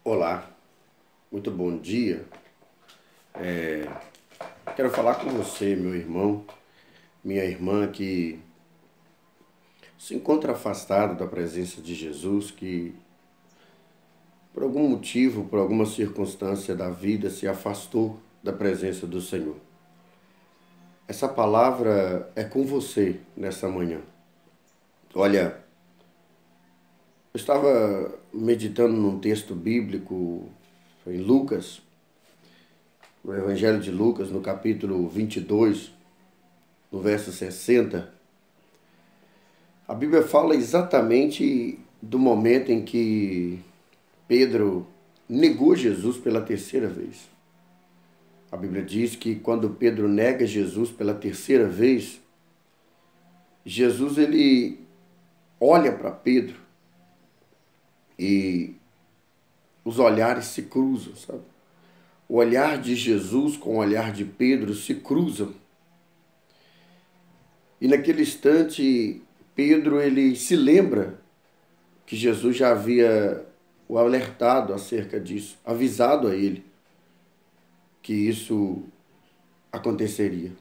Olá, muito bom dia. Quero falar com você, meu irmão, minha irmã, que se encontra afastado da presença de Jesus, que por algum motivo, por alguma circunstância da vida, se afastou da presença do Senhor. Essa palavra é com você nessa manhã. Olha, eu estava meditando num texto bíblico em Lucas, no Evangelho de Lucas, no capítulo 22, no verso 60. A Bíblia fala exatamente do momento em que Pedro negou Jesus pela terceira vez. A Bíblia diz que quando Pedro nega Jesus pela terceira vez, Jesus ele olha para Pedro e os olhares se cruzam, sabe? O olhar de Jesus com o olhar de Pedro se cruzam. E naquele instante, Pedro ele se lembra que Jesus já havia o alertado acerca disso, avisado a ele que isso aconteceria.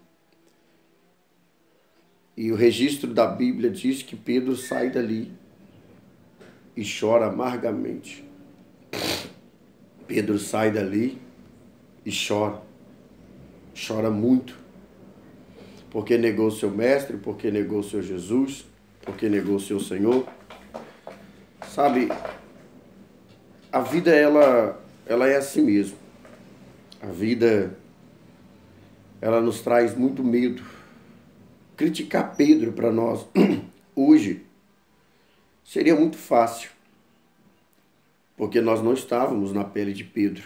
E o registro da Bíblia diz que Pedro sai dali e chora amargamente. Pedro sai dali e chora muito, porque negou seu mestre, porque negou seu Jesus, porque negou seu Senhor. Sabe, a vida ela é assim mesmo. A vida ela nos traz muito medo. Criticar Pedro para nós hoje seria muito fácil, porque nós não estávamos na pele de Pedro.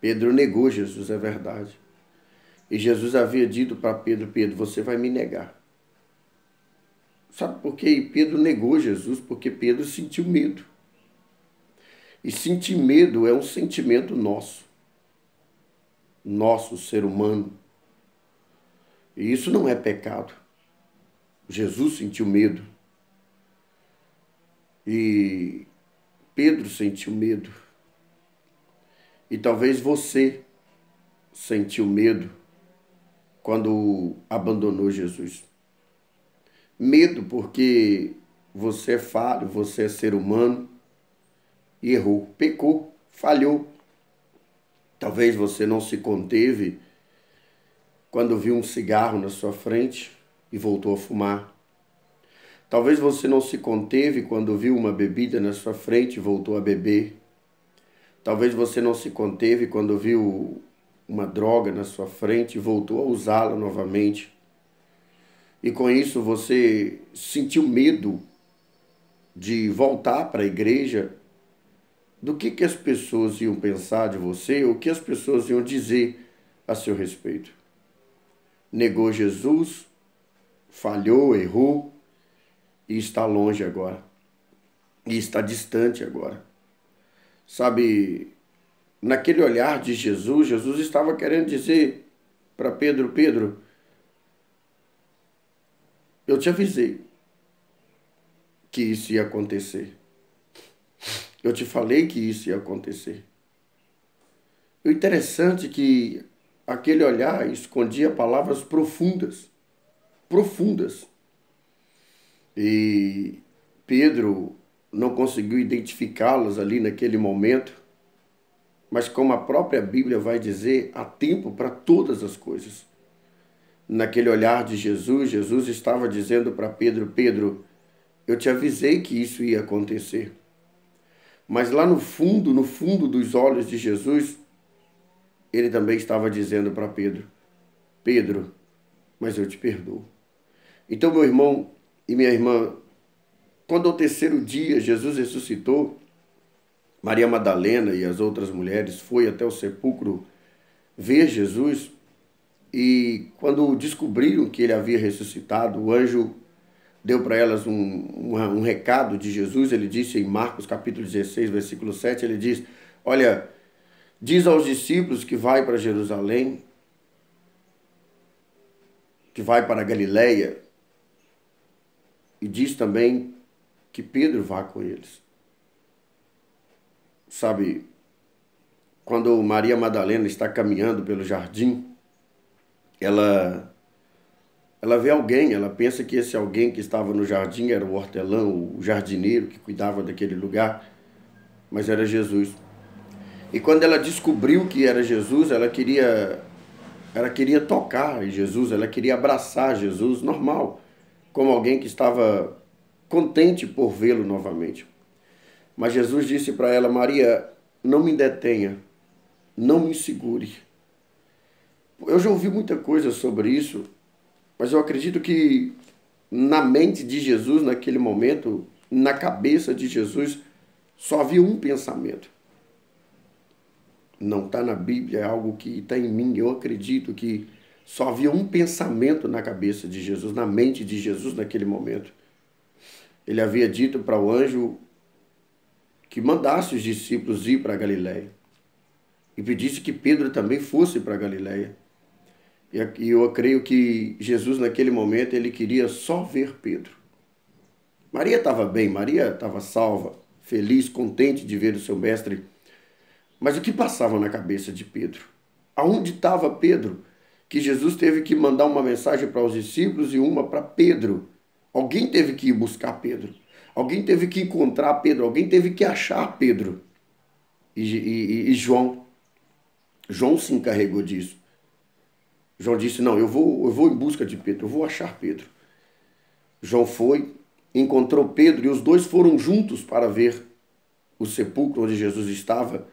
Pedro negou Jesus, é verdade. E Jesus havia dito para Pedro: Pedro, você vai me negar. Sabe por quê? Pedro negou Jesus? Porque Pedro sentiu medo. E sentir medo é um sentimento nosso, ser humano. E isso não é pecado. Jesus sentiu medo. E Pedro sentiu medo. E talvez você sentiu medo quando abandonou Jesus. Medo porque você é falho, você é ser humano e errou, pecou, falhou. Talvez você não se conteve quando viu um cigarro na sua frente e voltou a fumar. Talvez você não se conteve quando viu uma bebida na sua frente e voltou a beber. Talvez você não se conteve quando viu uma droga na sua frente e voltou a usá-la novamente. E com isso você sentiu medo de voltar para a igreja, do que as pessoas iam pensar de você, o que as pessoas iam dizer a seu respeito. Negou Jesus, falhou, errou e está longe agora. E está distante agora. Sabe, naquele olhar de Jesus, Jesus estava querendo dizer para Pedro: Pedro, eu te avisei que isso ia acontecer. Eu te falei que isso ia acontecer. O interessante é que aquele olhar escondia palavras profundas, profundas. E Pedro não conseguiu identificá-las ali naquele momento, mas como a própria Bíblia vai dizer, há tempo para todas as coisas. Naquele olhar de Jesus, Jesus estava dizendo para Pedro: Pedro, eu te avisei que isso ia acontecer. Mas lá no fundo dos olhos de Jesus, ele também estava dizendo para Pedro: Pedro, mas eu te perdoo. Então, meu irmão e minha irmã, quando ao terceiro dia Jesus ressuscitou, Maria Madalena e as outras mulheres foi até o sepulcro ver Jesus, e quando descobriram que ele havia ressuscitado, o anjo deu para elas um recado de Jesus. Ele disse em Marcos capítulo 16, versículo 7, ele diz: olha, diz aos discípulos que vai para Jerusalém, que vai para Galiléia, e diz também que Pedro vá com eles. Sabe, quando Maria Madalena está caminhando pelo jardim, ela vê alguém, ela pensa que esse alguém que estava no jardim era o hortelão, o jardineiro que cuidava daquele lugar, mas era Jesus. E quando ela descobriu que era Jesus, ela queria tocar em Jesus, ela queria abraçar Jesus, normal, como alguém que estava contente por vê-lo novamente. Mas Jesus disse para ela: Maria, não me detenha, não me segure. Eu já ouvi muita coisa sobre isso, mas eu acredito que na mente de Jesus, naquele momento, na cabeça de Jesus, só havia um pensamento. Não está na Bíblia, é algo que está em mim. Eu acredito que só havia um pensamento na cabeça de Jesus, na mente de Jesus naquele momento. Ele havia dito para o anjo que mandasse os discípulos ir para Galiléia e pedisse que Pedro também fosse para Galiléia. E eu creio que Jesus naquele momento ele queria só ver Pedro. Maria estava bem, Maria estava salva, feliz, contente de ver o seu mestre. Mas o que passava na cabeça de Pedro? Aonde estava Pedro? Que Jesus teve que mandar uma mensagem para os discípulos e uma para Pedro. Alguém teve que ir buscar Pedro. Alguém teve que encontrar Pedro. Alguém teve que achar Pedro. E João. João se encarregou disso. João disse: não, eu vou em busca de Pedro. Eu vou achar Pedro. João foi, encontrou Pedro e os dois foram juntos para ver o sepulcro onde Jesus estava.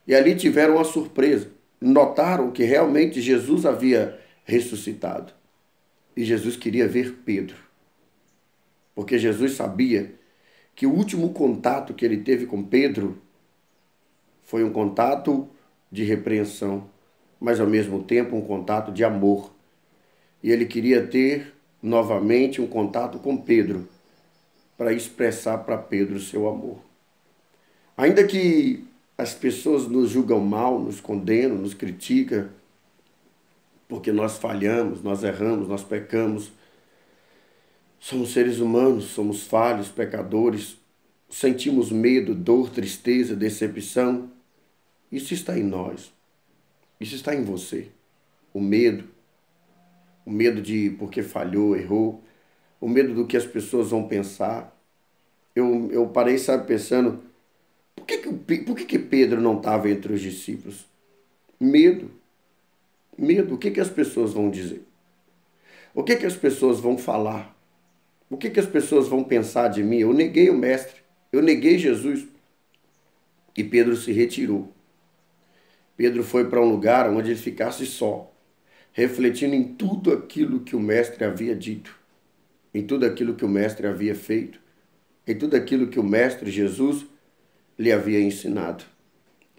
E ali tiveram uma surpresa. Notaram que realmente Jesus havia ressuscitado. E Jesus queria ver Pedro. Porque Jesus sabia que o último contato que ele teve com Pedro foi um contato de repreensão, mas ao mesmo tempo um contato de amor. E ele queria ter novamente um contato com Pedro para expressar para Pedro o seu amor. Ainda que as pessoas nos julgam mal, nos condenam, nos criticam, porque nós falhamos, nós erramos, nós pecamos. Somos seres humanos, somos falhos, pecadores, sentimos medo, dor, tristeza, decepção. Isso está em nós, isso está em você. O medo de porque falhou, errou, o medo do que as pessoas vão pensar. Eu parei, sabe, pensando, por que Pedro não estava entre os discípulos? Medo. Medo. O que as pessoas vão dizer? O que as pessoas vão falar? O que as pessoas vão pensar de mim? Eu neguei o mestre. Eu neguei Jesus. E Pedro se retirou. Pedro foi para um lugar onde ele ficasse só, refletindo em tudo aquilo que o mestre havia dito, em tudo aquilo que o mestre havia feito, em tudo aquilo que o mestre Jesus lhe havia ensinado.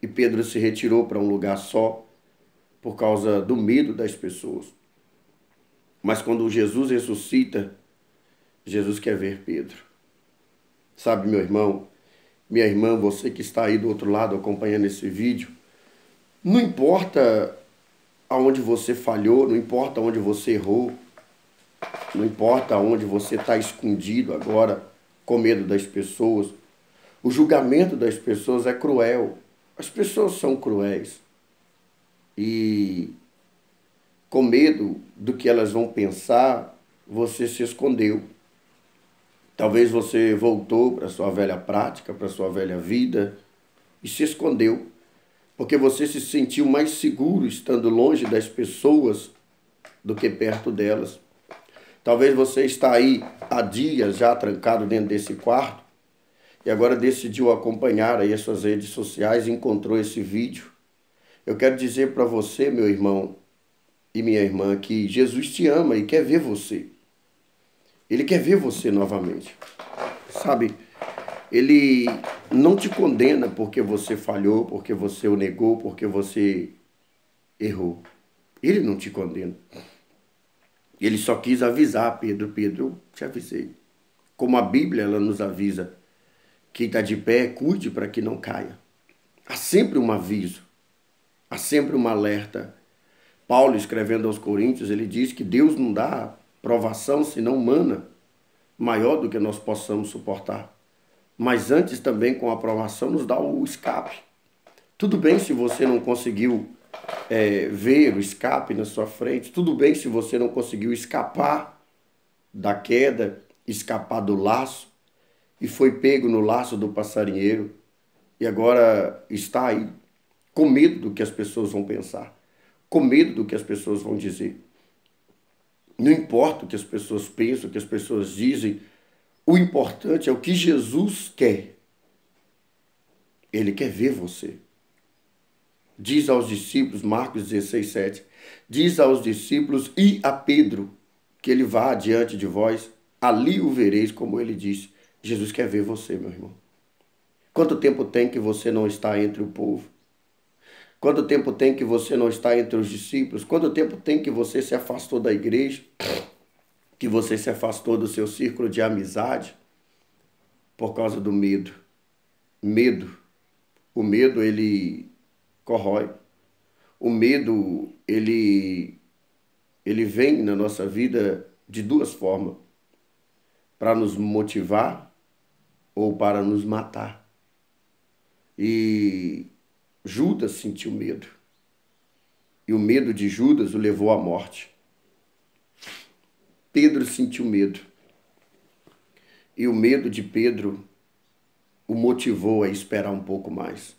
E Pedro se retirou para um lugar só por causa do medo das pessoas. Mas quando Jesus ressuscita, Jesus quer ver Pedro. Sabe, meu irmão, minha irmã, você que está aí do outro lado acompanhando esse vídeo, não importa aonde você falhou, não importa onde você errou, não importa onde você está escondido agora com medo das pessoas. O julgamento das pessoas é cruel. As pessoas são cruéis. E com medo do que elas vão pensar, você se escondeu. Talvez você voltou para a sua velha prática, para a sua velha vida e se escondeu. Porque você se sentiu mais seguro estando longe das pessoas do que perto delas. Talvez você está aí há dias já trancado dentro desse quarto e agora decidiu acompanhar aí as suas redes sociais e encontrou esse vídeo. Eu quero dizer para você, meu irmão e minha irmã, que Jesus te ama e quer ver você. Ele quer ver você novamente. Sabe, ele não te condena porque você falhou, porque você o negou, porque você errou. Ele não te condena. Ele só quis avisar Pedro, eu te avisei. Como a Bíblia ela nos avisa, quem está de pé, cuide para que não caia. Há sempre um aviso, há sempre um alerta. Paulo, escrevendo aos Coríntios, ele diz que Deus não dá provação senão humana, maior do que nós possamos suportar. mas antes também com a aprovação nos dá o escape. Tudo bem se você não conseguiu ver o escape na sua frente, tudo bem se você não conseguiu escapar da queda, escapar do laço e foi pego no laço do passarinheiro e agora está aí com medo do que as pessoas vão pensar, com medo do que as pessoas vão dizer. Não importa o que as pessoas pensam, o que as pessoas dizem, o importante é o que Jesus quer. Ele quer ver você. Diz aos discípulos, Marcos 16, 7, diz aos discípulos e a Pedro que ele vá adiante de vós, ali o vereis, como ele disse. Jesus quer ver você, meu irmão. Quanto tempo tem que você não está entre o povo? Quanto tempo tem que você não está entre os discípulos? Quanto tempo tem que você se afastou da igreja? Que você se afastou do seu círculo de amizade? Por causa do medo. Medo. O medo, ele corrói. O medo, ele vem na nossa vida de duas formas. Para nos motivar ou para nos matar. E Judas sentiu medo. E o medo de Judas o levou à morte. Pedro sentiu medo. E o medo de Pedro o motivou a esperar um pouco mais.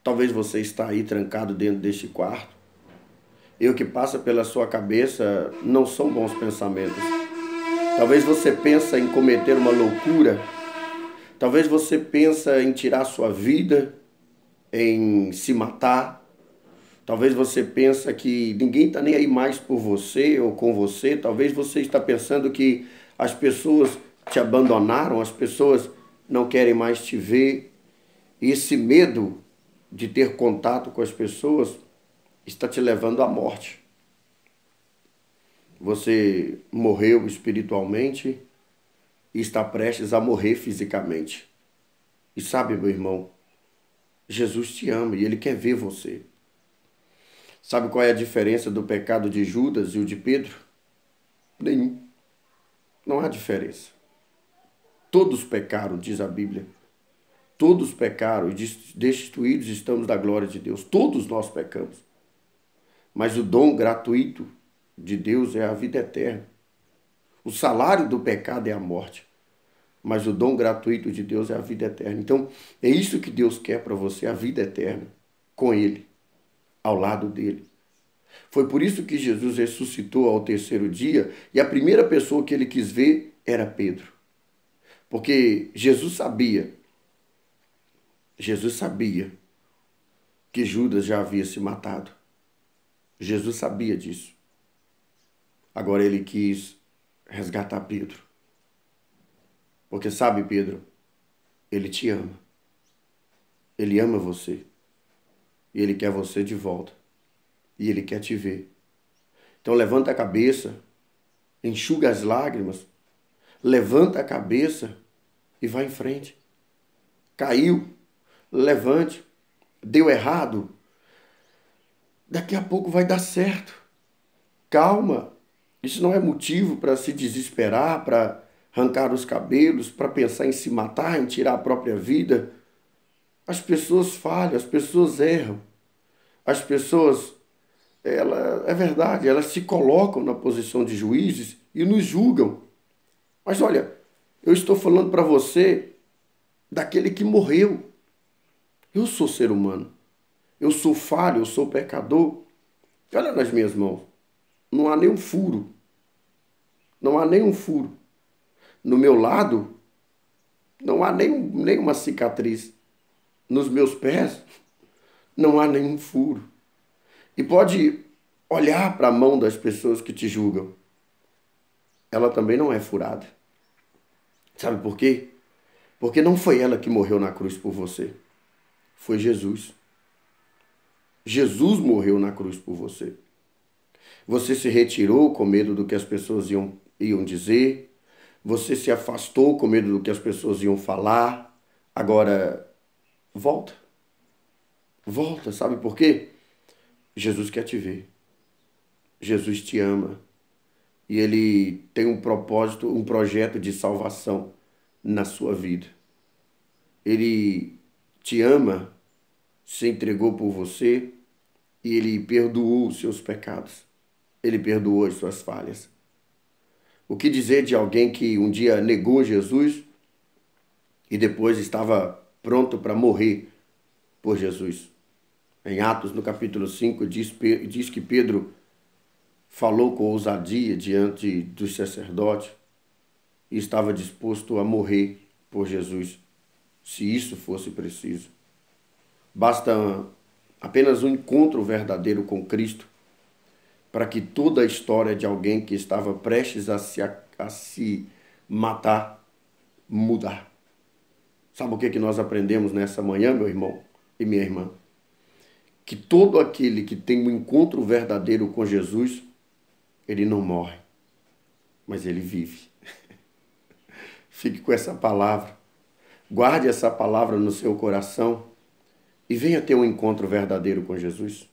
Talvez você está aí trancado dentro deste quarto. E o que passa pela sua cabeça não são bons pensamentos. Talvez você pense em cometer uma loucura. Talvez você pense em tirar sua vida, em se matar. Talvez você pense que ninguém está nem aí mais por você ou com você. Talvez você está pensando que as pessoas te abandonaram, as pessoas não querem mais te ver. E esse medo de ter contato com as pessoas está te levando à morte. Você morreu espiritualmente e está prestes a morrer fisicamente. E sabe, meu irmão, Jesus te ama e Ele quer ver você. Sabe qual é a diferença do pecado de Judas e o de Pedro? Nenhum. Não há diferença. Todos pecaram, diz a Bíblia. Todos pecaram e destituídos estamos da glória de Deus. Todos nós pecamos. Mas o dom gratuito de Deus é a vida eterna. O salário do pecado é a morte. Mas o dom gratuito de Deus é a vida eterna. Então, é isso que Deus quer para você, a vida eterna. Com Ele, ao lado dele. Foi por isso que Jesus ressuscitou ao terceiro dia e a primeira pessoa que ele quis ver era Pedro. Porque Jesus sabia que Judas já havia se matado. Jesus sabia disso. Agora ele quis resgatar Pedro. Porque sabe, Pedro, ele te ama. Ele ama você. E ele quer você de volta. E ele quer te ver. Então levanta a cabeça, enxuga as lágrimas, levanta a cabeça e vai em frente. Caiu, levante, deu errado. Daqui a pouco vai dar certo. Calma. Isso não é motivo para se desesperar, para arrancar os cabelos, para pensar em se matar, em tirar a própria vida. As pessoas falham, as pessoas erram. As pessoas, é verdade, elas se colocam na posição de juízes e nos julgam. Mas olha, eu estou falando para você daquele que morreu. Eu sou ser humano. Eu sou falho, eu sou pecador. Olha nas minhas mãos. Não há nenhum furo. Não há nenhum furo. No meu lado, não há nenhuma cicatriz. Nos meus pés, não há nenhum furo. E pode olhar para a mão das pessoas que te julgam. Ela também não é furada. Sabe por quê? Porque não foi ela que morreu na cruz por você. Foi Jesus. Jesus morreu na cruz por você. Você se retirou com medo do que as pessoas iam dizer. Você se afastou com medo do que as pessoas iam falar. Agora, volta. Volta, sabe por quê? Jesus quer te ver. Jesus te ama. E Ele tem um propósito, um projeto de salvação na sua vida. Ele te ama, se entregou por você e ele perdoou os seus pecados. Ele perdoou as suas falhas. O que dizer de alguém que um dia negou Jesus e depois estava pronto para morrer por Jesus? Em Atos, no capítulo 5, diz que Pedro falou com ousadia diante dos sacerdotes e estava disposto a morrer por Jesus, se isso fosse preciso. Basta apenas um encontro verdadeiro com Cristo para que toda a história de alguém que estava prestes a se matar mudar. Sabe o que nós aprendemos nessa manhã, meu irmão e minha irmã? Que todo aquele que tem um encontro verdadeiro com Jesus, ele não morre, mas ele vive. Fique com essa palavra. Guarde essa palavra no seu coração e venha ter um encontro verdadeiro com Jesus.